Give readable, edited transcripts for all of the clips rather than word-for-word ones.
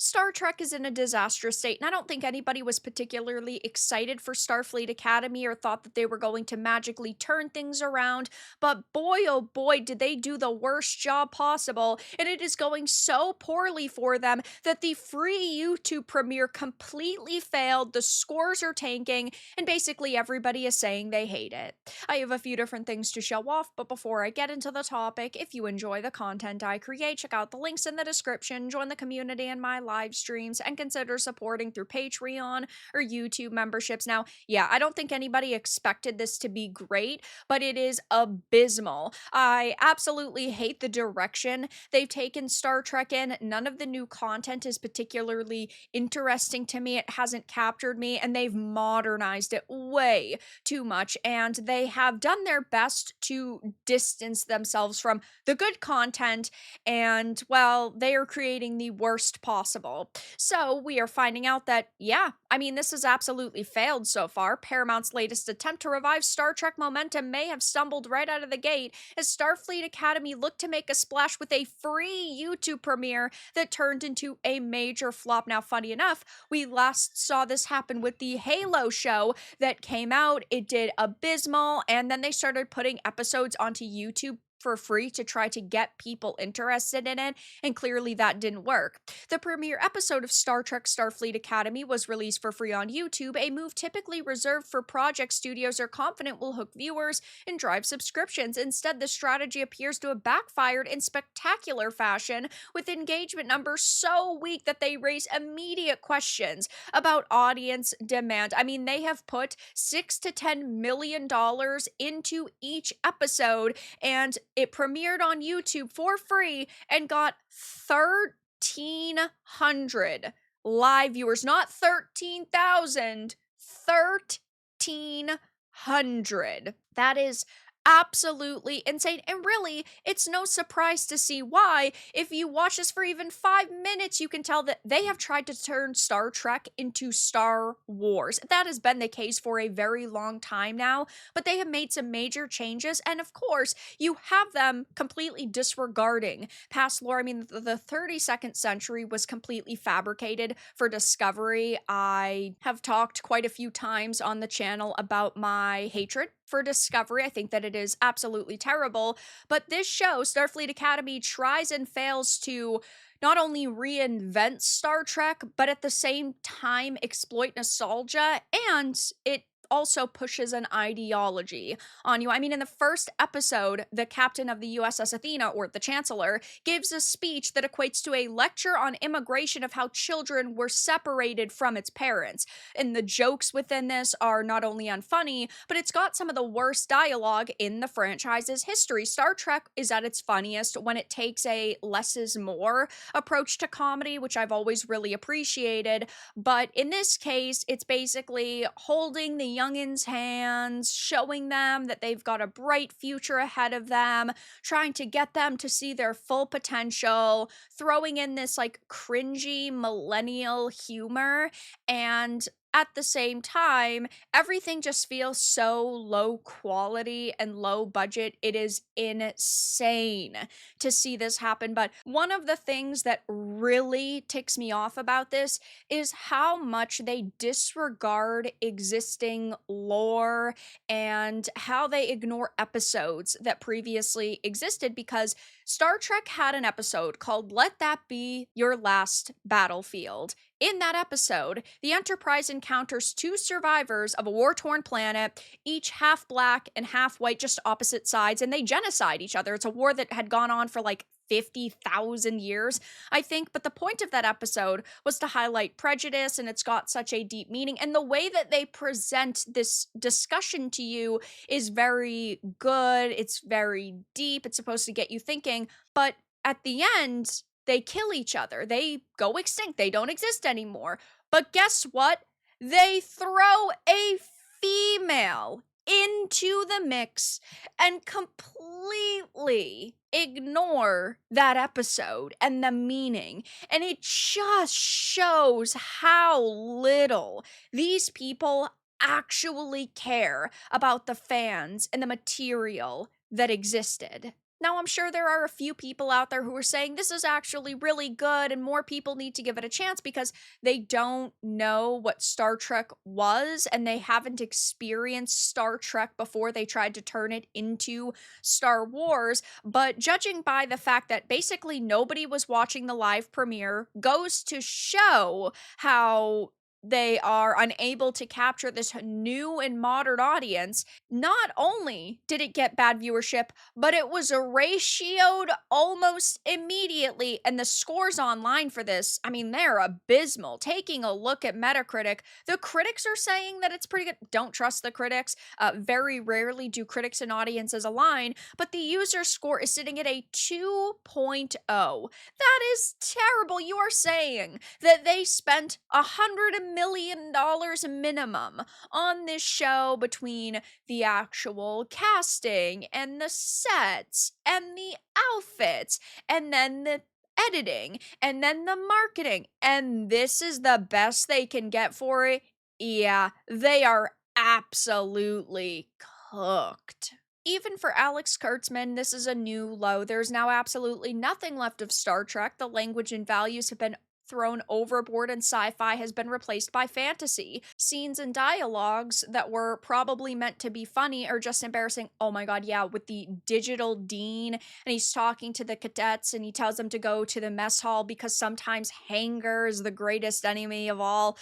Star Trek is in a disastrous state, and I don't think anybody was particularly excited for Starfleet Academy or thought that they were going to magically turn things around. But boy, oh boy, did they do the worst job possible, and it is going so poorly for them that the free YouTube premiere completely failed. The scores are tanking, and basically everybody is saying they hate it. I have a few different things to show off, but before I get into the topic, if you enjoy the content I create, check out the links in the description, join the community in my live streams, and consider supporting through Patreon or YouTube memberships. Now, yeah, I don't think anybody expected this to be great, but it is abysmal. I absolutely hate the direction they've taken Star Trek in. None of the new content is particularly interesting to me. It hasn't captured me, and they've modernized it way too much, and they have done their best to distance themselves from the good content, and well, they are creating the worst possible. So we are finding out that, yeah, I mean, this has absolutely failed so far. Paramount's latest attempt to revive Star Trek momentum may have stumbled right out of the gate as Starfleet Academy looked to make a splash with a free YouTube premiere that turned into a major flop. Now, funny enough, we last saw this happen with the Halo show that came out. It did abysmal, and then they started putting episodes onto YouTube for free to try to get people interested in it, and clearly that didn't work. The premiere episode of Star Trek Starfleet Academy was released for free on YouTube, a move typically reserved for project studios are confident will hook viewers and drive subscriptions. Instead, the strategy appears to have backfired in spectacular fashion, with engagement numbers so weak that they raise immediate questions about audience demand. I mean, they have put $6 to $10 million into each episode, and it premiered on YouTube for free and got 1,300 live viewers, not 13,000, 1,300. That is absolutely insane. And really, it's no surprise to see why. If you watch this for even 5 minutes, you can tell that they have tried to turn Star Trek into Star Wars. That has been the case for a very long time now, but they have made some major changes. And of course, you have them completely disregarding past lore. I mean, the 32nd century was completely fabricated for Discovery. I have talked quite a few times on the channel about my hatred for Discovery. I think that it is absolutely terrible. But this show, Starfleet Academy, tries and fails to not only reinvent Star Trek, but at the same time exploit nostalgia, and it also pushes an ideology on you. I mean, in the first episode, the captain of the USS Athena, or the Chancellor, gives a speech that equates to a lecture on immigration of how children were separated from its parents. And the jokes within this are not only unfunny, but it's got some of the worst dialogue in the franchise's history. Star Trek is at its funniest when it takes a less is more approach to comedy, which I've always really appreciated. But in this case, it's basically holding the youngins' hands, showing them that they've got a bright future ahead of them, trying to get them to see their full potential, throwing in this like cringy millennial humor, and at the same time, everything just feels so low quality and low budget. It is insane to see this happen. But one of the things that really ticks me off about this is how much they disregard existing lore and how they ignore episodes that previously existed, because Star Trek had an episode called Let That Be Your Last Battlefield. In that episode, the Enterprise encounters two survivors of a war-torn planet, each half black and half white, just opposite sides, and they genocide each other. It's a war that had gone on for like 50,000 years, I think. But the point of that episode was to highlight prejudice, and it's got such a deep meaning. And the way that they present this discussion to you is very good. It's very deep. It's supposed to get you thinking. But at the end, they kill each other. They go extinct. They don't exist anymore. But guess what? They throw a female into the mix and completely ignore that episode and the meaning. And it just shows how little these people actually care about the fans and the material that existed. Now, I'm sure there are a few people out there who are saying this is actually really good and more people need to give it a chance because they don't know what Star Trek was and they haven't experienced Star Trek before they tried to turn it into Star Wars. But judging by the fact that basically nobody was watching the live premiere goes to show how they are unable to capture this new and modern audience. Not only did it get bad viewership, but it was ratioed almost immediately. And the scores online for this, I mean, they're abysmal. Taking a look at Metacritic, the critics are saying that it's pretty good. Don't trust the critics. Very rarely do critics and audiences align, but the user score is sitting at a 2.0. That is terrible. You are saying that they spent $100 million minimum on this show between the actual casting and the sets and the outfits and then the editing and then the marketing, and this is the best they can get for it. Yeah, they are absolutely cooked. Even for Alex Kurtzman, this is a new low. There's now absolutely nothing left of Star Trek. The language and values have been thrown overboard and sci-fi has been replaced by fantasy. Scenes and dialogues that were probably meant to be funny are just embarrassing. Oh my god, yeah, with the digital dean and he's talking to the cadets and he tells them to go to the mess hall because sometimes Hanger is the greatest enemy of all.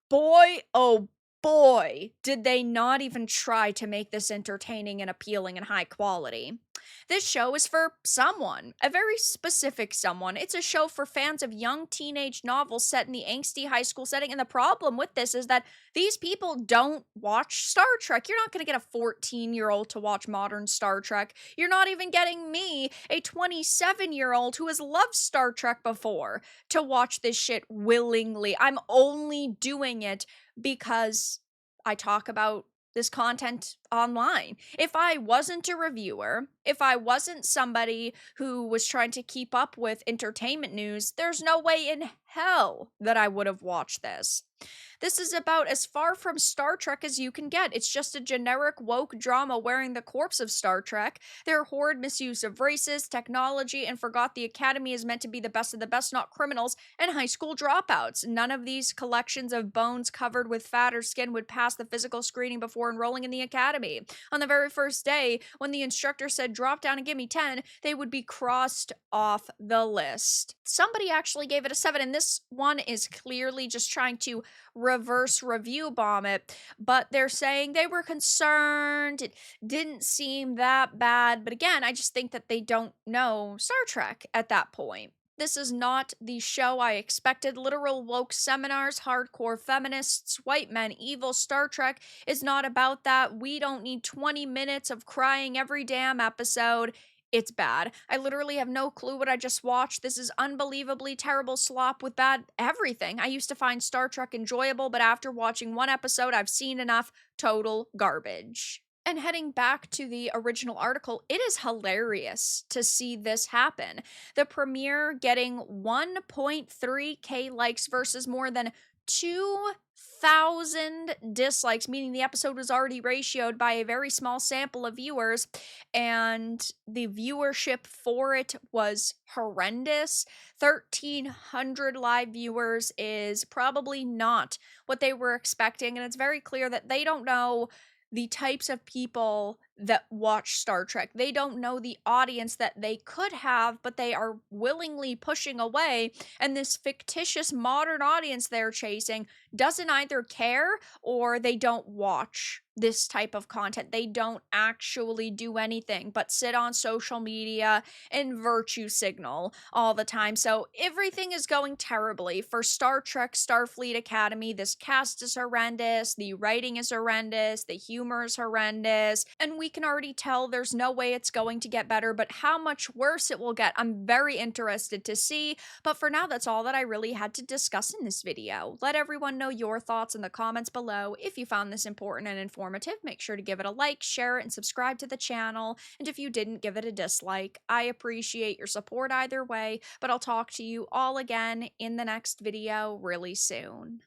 Boy, oh boy, did they not even try to make this entertaining and appealing and high quality. This show is for someone, a very specific someone. It's a show for fans of young teenage novels set in the angsty high school setting. And the problem with this is that these people don't watch Star Trek. You're not going to get a 14-year-old to watch modern Star Trek. You're not even getting me, a 27-year-old who has loved Star Trek before, to watch this shit willingly. I'm only doing it because I talk about this content online. If I wasn't a reviewer, if I wasn't somebody who was trying to keep up with entertainment news, there's no way in hell that I would have watched this. This is about as far from Star Trek as you can get. It's just a generic woke drama wearing the corpse of Star Trek. Their horrid misuse of races, technology, and forgot the Academy is meant to be the best of the best, not criminals and high school dropouts. None of these collections of bones covered with fat or skin would pass the physical screening before enrolling in the Academy. On the very first day, when the instructor said drop down and give me 10, they would be crossed off the list. Somebody actually gave it a 7, and this one is clearly just trying to reverse review bomb it, but they're saying they were concerned, it didn't seem that bad, but again, I just think that they don't know Star Trek at that point. This is not the show I expected. Literal woke seminars, hardcore feminists, white men, evil. Star Trek is not about that. We don't need 20 minutes of crying every damn episode. It's bad. I literally have no clue what I just watched. This is unbelievably terrible slop with bad everything. I used to find Star Trek enjoyable, but after watching one episode, I've seen enough. Total garbage. And heading back to the original article, it is hilarious to see this happen. The premiere getting 1.3K likes versus more than 2,000 dislikes, meaning the episode was already ratioed by a very small sample of viewers, and the viewership for it was horrendous. 1,300 live viewers is probably not what they were expecting, and it's very clear that they don't know the types of people that watch Star Trek. They don't know the audience that they could have, but they are willingly pushing away. And this fictitious modern audience they're chasing doesn't either care or they don't watch this type of content. They don't actually do anything but sit on social media and virtue signal all the time. So everything is going terribly for Star Trek Starfleet Academy. This cast is horrendous. The writing is horrendous. The humor is horrendous. And we can already tell there's no way it's going to get better, but how much worse it will get, I'm very interested to see. But for now, that's all that I really had to discuss in this video. Let everyone know your thoughts in the comments below. If you found this important and informative, make sure to give it a like, share it, and subscribe to the channel. And if you didn't, give it a dislike. I appreciate your support either way, but I'll talk to you all again in the next video really soon.